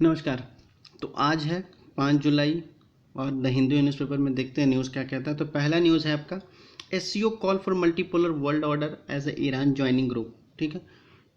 नमस्कार। तो आज है 5 जुलाई और द हिंदू न्यूज़पेपर में देखते हैं न्यूज़ क्या कहता है। तो पहला न्यूज़ है आपका SCO call for multipolar world order as a Iran joining group. ठीक है,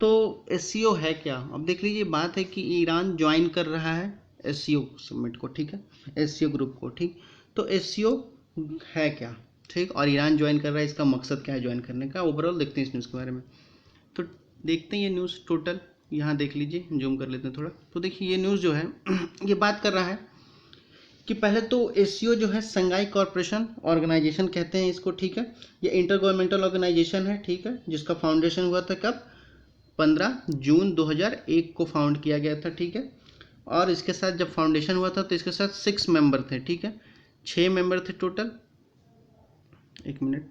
तो एससीओ है क्या? अब देख लीजिए, बात है कि ईरान ज्वाइन कर रहा है एससीओ समिट को। ठीक है, एससीओ ग्रुप को। ठीक, तो एससीओ है क्या? ठीक, और ईरान ज्वाइन कर रहा है, इसका मकसद क्या है ज्वाइन करने का? ओवरऑल देखते हैं इस न्यूज़ के बारे में। तो देखते हैं ये न्यूज़ टोटल, यहाँ देख लीजिए, जूम कर लेते हैं थोड़ा। तो देखिए ये न्यूज़ जो है ये बात कर रहा है कि पहले तो एससीओ जो है संघाई कॉरपोरेशन ऑर्गेनाइजेशन कहते हैं इसको। ठीक है, ये इंटर गवर्नमेंटल ऑर्गेनाइजेशन है। ठीक है, जिसका फाउंडेशन हुआ था कब? 15 जून 2001 को फाउंड किया गया था। ठीक है, और इसके साथ जब फाउंडेशन हुआ था तो इसके साथ 6 मेंबर थे। ठीक है, 6 मेंबर थे टोटल। एक मिनट,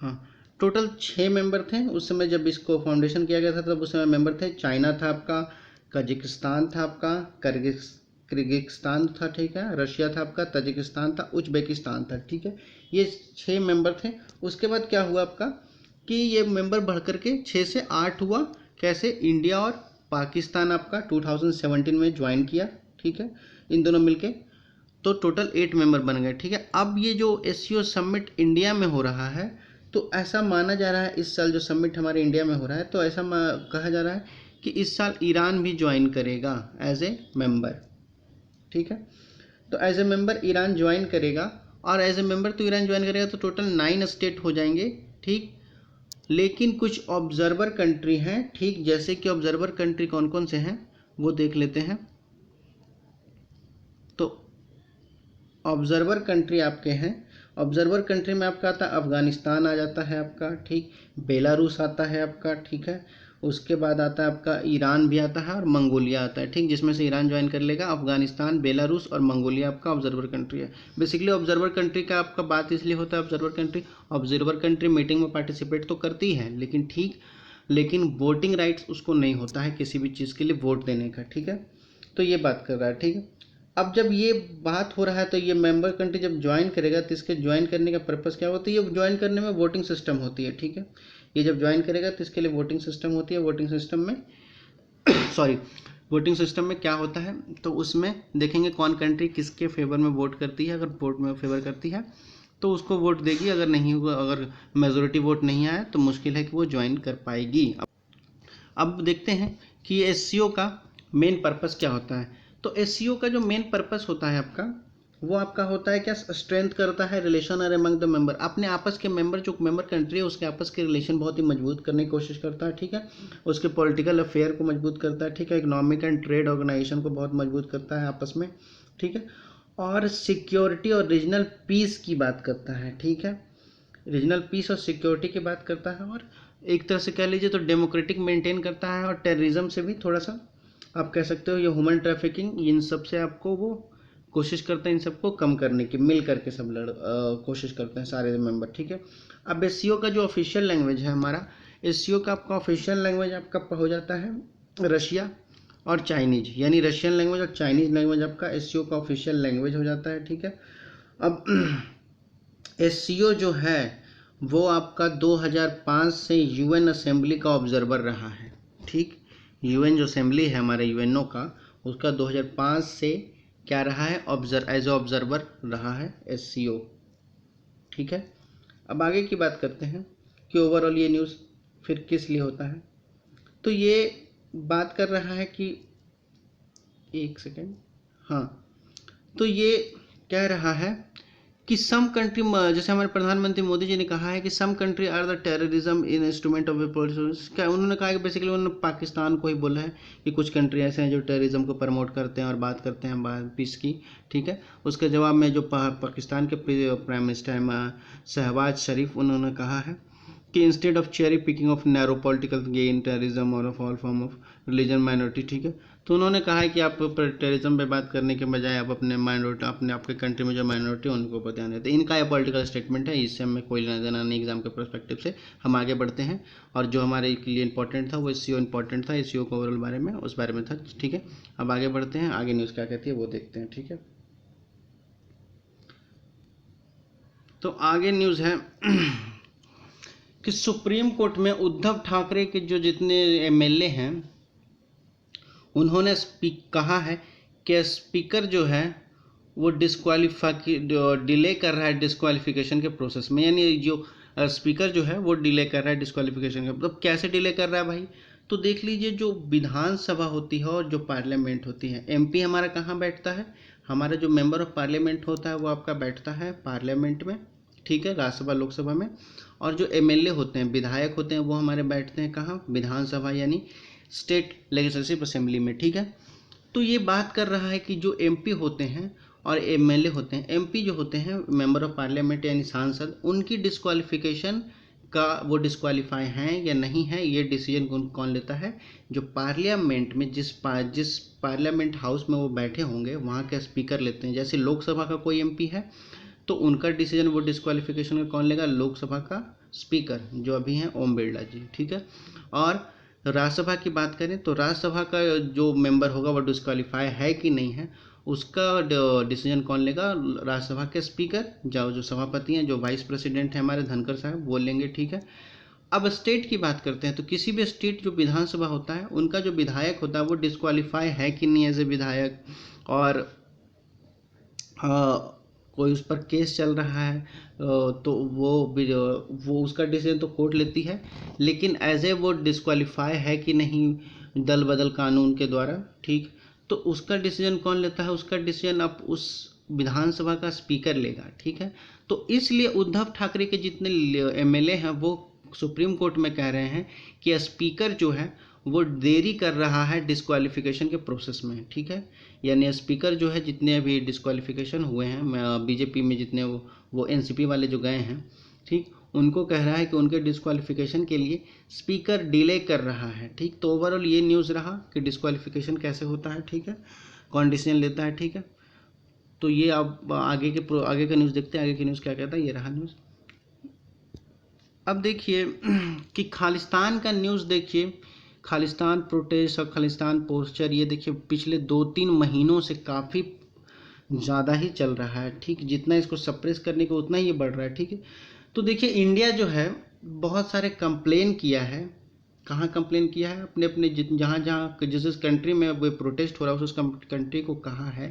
हाँ, टोटल 6 मेंबर थे उस समय जब इसको फाउंडेशन किया गया था। तब उस समय मेंबर थे, चाइना था आपका, कजाकिस्तान था आपका, किर्गिस्तान था, ठीक है, रशिया था आपका, तजिकिस्तान था, उज्बेकिस्तान था। ठीक है, ये 6 मेंबर थे। उसके बाद क्या हुआ आपका कि ये मेंबर बढ़ करके 6 से 8 हुआ। कैसे? इंडिया और पाकिस्तान आपका 2017 में ज्वाइन किया। ठीक है, इन दोनों मिलके तो टोटल 8 मेंबर बन गए। ठीक है, अब ये जो एससीओ समिट इंडिया में हो रहा है, तो ऐसा माना जा रहा है इस साल जो समिट हमारे इंडिया में हो रहा है, तो ऐसा कहा जा रहा है कि इस साल ईरान भी ज्वाइन करेगा एज ए मेंबर। ठीक है, तो as a member Iran join करेगा, और एज ए मेंबर तो ईरान ज्वाइन करेगा तो टोटल 9 स्टेट हो जाएंगे। ठीक, लेकिन कुछ ऑब्जर्वर कंट्री हैं। ठीक, जैसे कि ऑब्जर्वर कंट्री कौन कौन से हैं वो देख लेते हैं। तो ऑब्जर्वर कंट्री आपके हैं, ऑब्जर्वर कंट्री में आपका आता है अफगानिस्तान आ जाता है आपका। ठीक, बेलारूस आता है आपका। ठीक है, उसके बाद आता है आपका ईरान भी आता है और मंगोलिया आता है। ठीक, जिसमें से ईरान ज्वाइन कर लेगा। अफगानिस्तान, बेलारूस और मंगोलिया आपका ऑब्जर्वर कंट्री है। बेसिकली ऑब्जर्वर कंट्री का आपका बात इसलिए होता है, ऑब्जर्वर कंट्री मीटिंग में पार्टिसिपेट तो करती है, लेकिन ठीक, लेकिन वोटिंग राइट्स उसको नहीं होता है किसी भी चीज़ के लिए वोट देने का। ठीक है, तो ये बात कर रहा है। ठीक है, अब जब ये बात हो रहा है तो ये मेंबर कंट्री जब ज्वाइन करेगा तो इसके ज्वाइन करने का पर्पस क्या होता है? ये ज्वाइन करने में वोटिंग सिस्टम होती है। ठीक है, ये जब ज्वाइन करेगा तो इसके लिए वोटिंग सिस्टम होती है। वोटिंग सिस्टम में सॉरी, वोटिंग सिस्टम में क्या होता है, तो उसमें देखेंगे कौन कंट्री किसके फेवर में वोट करती है। अगर वोट में फेवर करती है तो उसको वोट देगी, अगर नहीं हुआ, अगर मेजोरिटी वोट नहीं आया तो मुश्किल है कि वो ज्वाइन कर पाएगी। अब देखते हैं कि एससीओ का मेन पर्पस क्या होता है। तो एससीओ का जो मेन पर्पस होता है आपका, वो आपका होता है क्या? स्ट्रेंथ करता है रिलेशन और अमंग द मेंबर। अपने आपस के मेंबर, जो मेंबर कंट्री है उसके आपस के रिलेशन बहुत ही मजबूत करने की कोशिश करता है। ठीक है, उसके पॉलिटिकल अफेयर को मजबूत करता है। ठीक है, इकोनॉमिक एंड ट्रेड ऑर्गेनाइजेशन को बहुत मजबूत करता है आपस में। ठीक है, और सिक्योरिटी और रीजनल पीस की बात करता है। ठीक है, रीजनल पीस और सिक्योरिटी की बात करता है, और एक तरह से कह लीजिए तो डेमोक्रेटिक मेंटेन करता है, और टेररिज्म से भी थोड़ा सा आप कह सकते हो, ये ह्यूमन ट्रैफिकिंग, इन सब से आपको वो कोशिश करते हैं इन सबको कम करने की। मिल करके सब कोशिश करते हैं सारे मेंबर। ठीक है, अब एससीओ का जो ऑफिशियल लैंग्वेज है हमारा, एससीओ का आपका ऑफिशियल लैंग्वेज आपका हो जाता है रशिया और चाइनीज, यानी रशियन लैंग्वेज और चाइनीज लैंग्वेज आपका एससीओ का ऑफिशियल लैंग्वेज हो जाता है। ठीक है, अब एससीओ जो है वो आपका 2005 से यूएन असेंबली का ऑब्जर्वर रहा है। ठीक, यूएन जो असेंबली है हमारे यूएनओ का, उसका 2005 से क्या रहा है? एज ऑब्जर्वर रहा है एससीओ। ठीक है, अब आगे की बात करते हैं कि ओवरऑल ये न्यूज़ फिर किस लिए होता है। तो ये बात कर रहा है कि, एक सेकेंड, हाँ, तो ये कह रहा है कि सम कंट्री, जैसे हमारे प्रधानमंत्री मोदी जी ने कहा है कि some country are the terrorism in instrument of politics. क्या उन्होंने कहा है कि बेसिकली उन्होंने पाकिस्तान को ही बोला है कि कुछ कंट्री ऐसे हैं जो टेररिज्म को प्रमोट करते हैं और बात करते हैं पीस की। ठीक है, उसके जवाब में जो पाकिस्तान के प्राइम मिनिस्टर हैं शहबाज शरीफ, उन्होंने कहा है कि instead of cherry picking of narrow political gain terrorism और of all form of religion minority. ठीक है, तो उन्होंने कहा है कि आप टेररिज्म पे बात करने के बजाय आप अपने माइनॉरिटी, अपने आपके कंट्री में जो माइनॉरिटी है उनको ऊपर ध्यान देते हैं। इनका यह पॉलिटिकल स्टेटमेंट है, इससे हमें कोई लेना देना नहीं एग्जाम के परस्पेक्टिव से। हम आगे बढ़ते हैं, और जो हमारे लिए इंपॉर्टेंट था वो एससीओ इंपॉर्टेंट था, एससीओ के ओवरऑल बारे में, उस बारे में था। ठीक है, अब आगे बढ़ते हैं, आगे न्यूज़ क्या कहती है वो देखते हैं। ठीक है, तो आगे न्यूज़ है कि सुप्रीम कोर्ट में उद्धव ठाकरे के जो जितने एमएलए हैं उन्होंने कहा है कि स्पीकर जो है वो डिले कर रहा है डिस्क्वालिफिकेशन के प्रोसेस में, यानी जो स्पीकर जो है वो डिले कर रहा है डिस्क्वालिफिकेशन का। मतलब कैसे डिले कर रहा है भाई, तो देख लीजिए, जो विधानसभा होती है और जो पार्लियामेंट होती है, एमपी हमारा कहाँ बैठता है, हमारा जो मेंबर ऑफ पार्लियामेंट होता है वो आपका बैठता है पार्लियामेंट में, ठीक है, राज्यसभा लोकसभा में। और जो एमएलए होते हैं, विधायक होते हैं, वो हमारे बैठते हैं कहाँ, विधानसभा यानी स्टेट लेजिस्लेटिव असेंबली में, ठीक है। तो ये बात कर रहा है कि जो एमपी होते हैं और एमएलए होते हैं, एमपी जो होते हैं मेंबर ऑफ पार्लियामेंट यानी सांसद, उनकी डिस्क्वालिफिकेशन का वो डिस्क्वालीफाई हैं या नहीं है, ये डिसीजन कौन लेता है, जो पार्लियामेंट में जिस पार्लियामेंट हाउस में वो बैठे होंगे वहाँ के स्पीकर लेते हैं। जैसे लोकसभा का कोई एमपी है तो उनका डिसीजन वो डिस्क्वालिफिकेशन का कौन लेगा, लोकसभा का स्पीकर जो अभी हैं ओम बिरला जी, ठीक है। और राज्यसभा की बात करें तो राज्यसभा का जो मेंबर होगा वो डिस्क्वालीफाई है कि नहीं है, उसका डिसीजन कौन लेगा, राज्यसभा के स्पीकर जो सभापति हैं, जो वाइस प्रेसिडेंट हैं हमारे धनखड़ साहब, वो लेंगे, ठीक है। अब स्टेट की बात करते हैं तो किसी भी स्टेट जो विधानसभा होता है उनका जो विधायक होता है वो डिस्क्वालीफाई है कि नहीं एज ए विधायक, और कोई उस पर केस चल रहा है तो वो उसका डिसीजन तो कोर्ट लेती है, लेकिन एज ए वो डिस्क्वालीफाई है कि नहीं दल बदल कानून के द्वारा, ठीक, तो उसका डिसीजन कौन लेता है, उसका डिसीजन अब उस विधानसभा का स्पीकर लेगा, ठीक है। तो इसलिए उद्धव ठाकरे के जितने एमएलए हैं वो सुप्रीम कोर्ट में कह रहे हैं कि स्पीकर जो है वो देरी कर रहा है डिस्क्वालिफिकेशन के प्रोसेस में, ठीक है। यानी स्पीकर जो है जितने अभी डिस्क्वालिफिकेशन हुए हैं बीजेपी में जितने वो एनसीपी वाले जो गए हैं, ठीक, उनको कह रहा है कि उनके डिस्क्वालिफिकेशन के लिए स्पीकर डिले कर रहा है, ठीक। तो ओवरऑल ये न्यूज़ रहा कि डिस्क्वालिफिकेशन कैसे होता है, ठीक है, कौन डिसीजन लेता है, ठीक है। तो ये अब आगे का न्यूज़ देखते हैं, आगे की न्यूज़ क्या कहता है, ये रहा न्यूज़। अब देखिए कि खालिस्तान का न्यूज़ देखिए, खालिस्तान प्रोटेस्ट और खालिस्तान पोस्चर, ये देखिए पिछले 2-3 महीनों से काफ़ी ज़्यादा ही चल रहा है, ठीक। जितना इसको सप्रेस करने को उतना ही ये बढ़ रहा है, ठीक है। तो देखिए इंडिया जो है बहुत सारे कंप्लेन किया है, कहाँ कंप्लेन किया है, अपने अपने जहाँ जहाँ जिस कंट्री में वो प्रोटेस्ट हो रहा है उस कंट्री को कहा है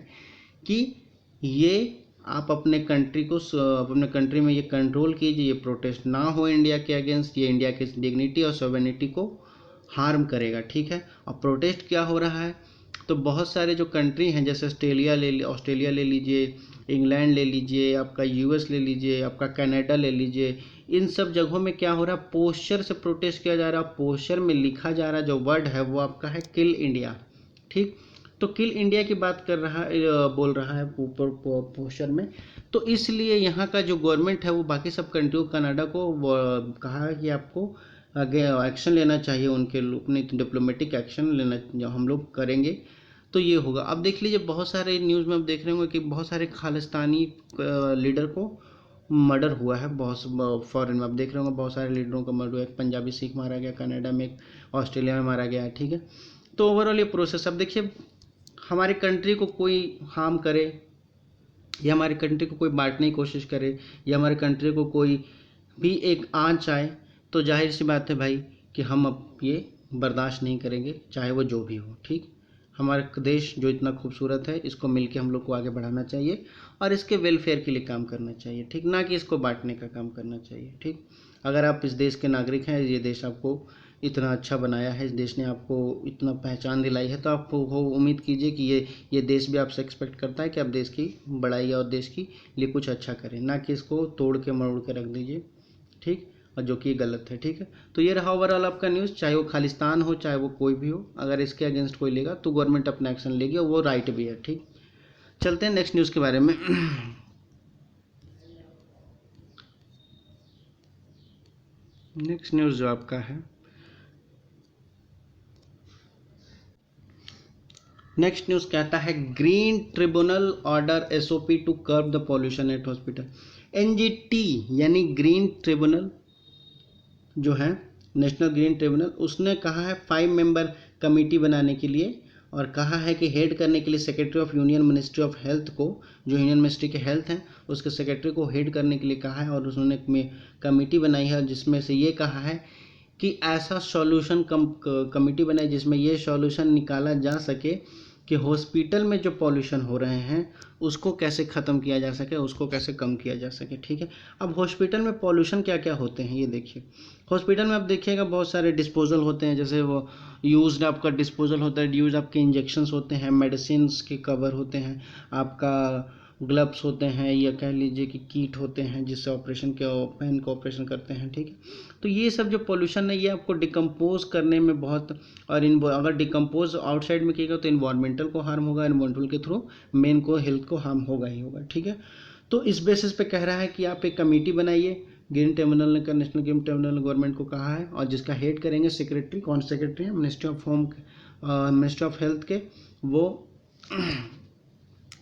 कि ये आप अपने कंट्री में ये कंट्रोल कीजिए, ये प्रोटेस्ट ना हो इंडिया के अगेंस्ट, ये इंडिया के डिग्निटी और सॉवरेनिटी को हार्म करेगा, ठीक है। और प्रोटेस्ट क्या हो रहा है, तो बहुत सारे जो कंट्री हैं जैसे ऑस्ट्रेलिया ले लीजिए, इंग्लैंड ले लीजिए, आपका यूएस ले लीजिए, आपका कनाडा ले लीजिए, इन सब जगहों में क्या हो रहा है, पोस्चर से प्रोटेस्ट किया जा रहा है। पोस्चर में लिखा जा रहा है, जो वर्ड है वो आपका है किल इंडिया, ठीक। तो किल इंडिया की बात बोल रहा है ऊपर पोस्चर में। तो इसलिए यहाँ का जो गवर्नमेंट है वो बाकी सब कंट्रियों कनाडा को कहा है कि आपको आगे एक्शन लेना चाहिए, उनके अपने डिप्लोमेटिक एक्शन लेना, जो हम लोग करेंगे तो ये होगा। अब देख लीजिए बहुत सारे न्यूज़ में अब देख रहे होंगे कि बहुत सारे खालिस्तानी लीडर को मर्डर हुआ है, बहुत फॉरेन में अब देख रहे होंगे बहुत सारे लीडरों का मर्डर हुआ, एक पंजाबी सिख मारा गया कनाडा में, एक ऑस्ट्रेलिया में मारा गया है, ठीक है। तो ओवरऑल ये प्रोसेस, अब देखिए हमारी कंट्री को कोई हार्म करे या हमारी कंट्री को कोई बांटने की कोशिश करे या हमारी कंट्री को कोई भी एक आंच आए, तो जाहिर सी बात है भाई कि हम अब ये बर्दाश्त नहीं करेंगे, चाहे वो जो भी हो, ठीक। हमारा देश जो इतना खूबसूरत है इसको मिलके हम लोग को आगे बढ़ाना चाहिए और इसके वेलफेयर के लिए काम करना चाहिए, ठीक, ना कि इसको बांटने का काम करना चाहिए, ठीक। अगर आप इस देश के नागरिक हैं, ये देश आपको इतना अच्छा बनाया है, इस देश ने आपको इतना पहचान दिलाई है, तो आप उम्मीद कीजिए कि ये देश भी आपसे एक्सपेक्ट करता है कि आप देश की बड़ाई और देश की लिए कुछ अच्छा करें, ना कि इसको तोड़ के मरोड़ के रख दीजिए, ठीक, और जो कि गलत है, ठीक है। तो ये रहा ओवरऑल आपका न्यूज़, चाहे वो खालिस्तान हो चाहे वो कोई भी हो, अगर इसके अगेंस्ट कोई लेगा तो गवर्नमेंट अपना एक्शन लेगी और वो राइट भी है, ठीक। चलते हैं नेक्स्ट न्यूज़ के बारे में। नेक्स्ट न्यूज़ जो आपका है, नेक्स्ट न्यूज़ कहता है green tribunal order SOP to curb the pollution at hospital. NGT यानी ग्रीन ट्रिब्यूनल जो है, नेशनल ग्रीन ट्रिब्यूनल, उसने कहा है 5 मेंबर कमेटी बनाने के लिए और कहा है कि हेड करने के लिए secretary of union ministry of health को, जो यूनियन मिनिस्ट्री के हेल्थ हैं उसके सेक्रेटरी को हेड करने के लिए कहा है, और उसने कमेटी बनाई है जिसमें से ये कहा है कि ऐसा सॉल्यूशन कमेटी बनाए जिसमें ये सॉल्यूशन निकाला जा सके कि हॉस्पिटल में जो पॉल्यूशन हो रहे हैं उसको कैसे ख़त्म किया जा सके, उसको कैसे कम किया जा सके। ठीक है, अब हॉस्पिटल में पॉल्यूशन क्या क्या होते हैं ये देखिए। हॉस्पिटल में आप देखिएगा बहुत सारे डिस्पोजल होते हैं, जैसे वो यूज्ड आपका डिस्पोजल होता है, यूज आपके इंजेक्शन्स होते हैं, मेडिसिन के कवर होते हैं, आपका ग्लव्स होते हैं, या कह लीजिए कि कीट होते हैं जिससे ऑपरेशन के पहन को ऑपरेशन करते हैं। ठीक है, तो ये सब जो पोल्यूशन है ये आपको डिकम्पोज करने में बहुत, और इन अगर डिकम्पोज आउटसाइड में किएगा तो इन्वायरमेंटल को हार्म होगा, इन्वायरमेंटल के थ्रू मेन को हेल्थ को हार्म होगा ही होगा। ठीक है, तो इस बेसिस पे कह रहा है कि आप एक कमेटी बनाइए, ग्रीन ट्रिब्यूनल ने, नेशनल ग्रीन ट्रिब्यूनल ने गवर्नमेंट को कहा है, और जिसका हेड करेंगे सेक्रेटरी, कौन सेक्रेटरी है, ministry of home, ministry of health के, वो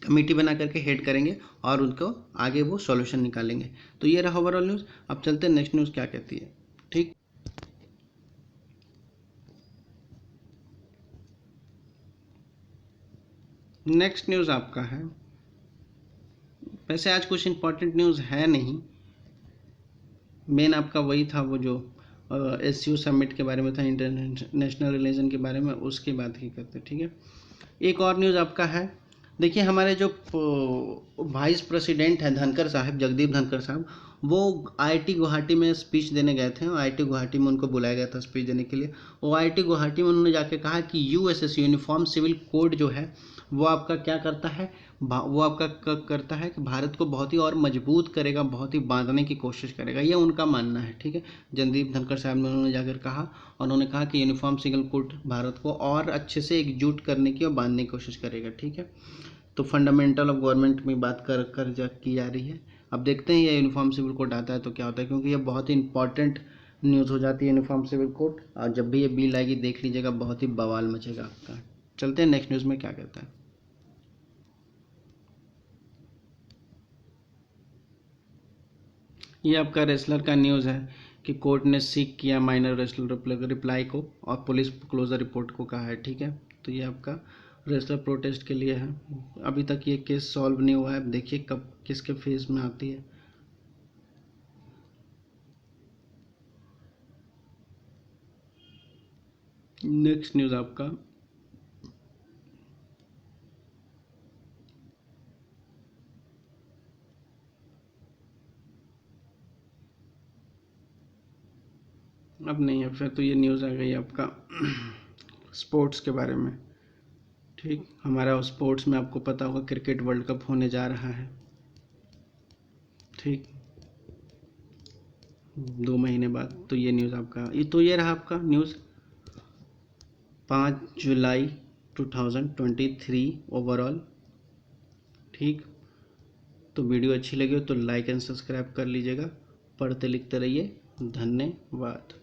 कमेटी बना करके हेड करेंगे और उनको आगे वो सॉल्यूशन निकालेंगे। तो ये रहा ओवरऑल न्यूज़। अब चलते हैं नेक्स्ट न्यूज़ क्या कहती है। ठीक, नेक्स्ट न्यूज़ आपका है, वैसे आज कुछ इंपॉर्टेंट न्यूज़ है नहीं, मेन आपका वही था वो जो SCO समिट के बारे में था, इंटरनेशनल रिलेशन के बारे में, उसकी बात ही करते। ठीक है, एक और न्यूज़ आपका है, देखिए हमारे जो वाइस प्रेसिडेंट हैं धनखड़ साहब, जगदीप धनखड़ साहब, वो IIT गुवाहाटी में स्पीच देने गए थे, IIT गुवाहाटी में उनको बुलाया गया था स्पीच देने के लिए। वो IIT गुवाहाटी में उन्होंने जाके कहा कि USS यूनिफॉर्म सिविल कोड जो है वो आपका क्या करता है, वो आपका करता है कि भारत को बहुत ही और मजबूत करेगा, बहुत ही बांधने की कोशिश करेगा, ये उनका मानना है। ठीक है, जगदीप धनखड़ साहब ने उन्होंने जाकर कहा, उन्होंने कहा कि यूनिफॉर्म सिविल कोड भारत को और अच्छे से एकजुट करने की और बांधने की कोशिश करेगा। ठीक है, तो फंडामेंटल ऑफ गवर्नमेंट में बात की जा रही है। अब देखते हैं ये यूनिफॉर्म सिविल कोड आता है तो क्या होता है, क्योंकि ये बहुत ही इंपॉर्टेंट न्यूज़ हो जाती है यूनिफॉर्म सिविल कोड, और जब भी ये बिल आएगी देख लीजिएगा, बहुत ही बवाल मचेगा आपका। चलते हैं नेक्स्ट न्यूज़ में क्या कहता है। ये आपका रेसलर का न्यूज़ है कि कोर्ट ने सीक किया माइनर रेसलर रिप्लाई को, और पुलिस क्लोजर रिपोर्ट को कहा है। ठीक है, तो ये आपका रेसलर प्रोटेस्ट के लिए है। अभी तक ये केस सॉल्व नहीं हुआ है, अब देखिए कब किसके फेस में आती है। नेक्स्ट न्यूज़ आपका, अब नहीं है, फिर तो ये न्यूज़ आ गई आपका स्पोर्ट्स के बारे में। ठीक, हमारा स्पोर्ट्स में आपको पता होगा क्रिकेट वर्ल्ड कप होने जा रहा है। ठीक, 2 महीने बाद। तो ये न्यूज़ आपका, ये रहा आपका न्यूज़ 5 जुलाई 2023 ओवरऑल। ठीक, तो वीडियो अच्छी लगी हो तो लाइक एंड सब्सक्राइब कर लीजिएगा, पढ़ते लिखते रहिए, धन्यवाद।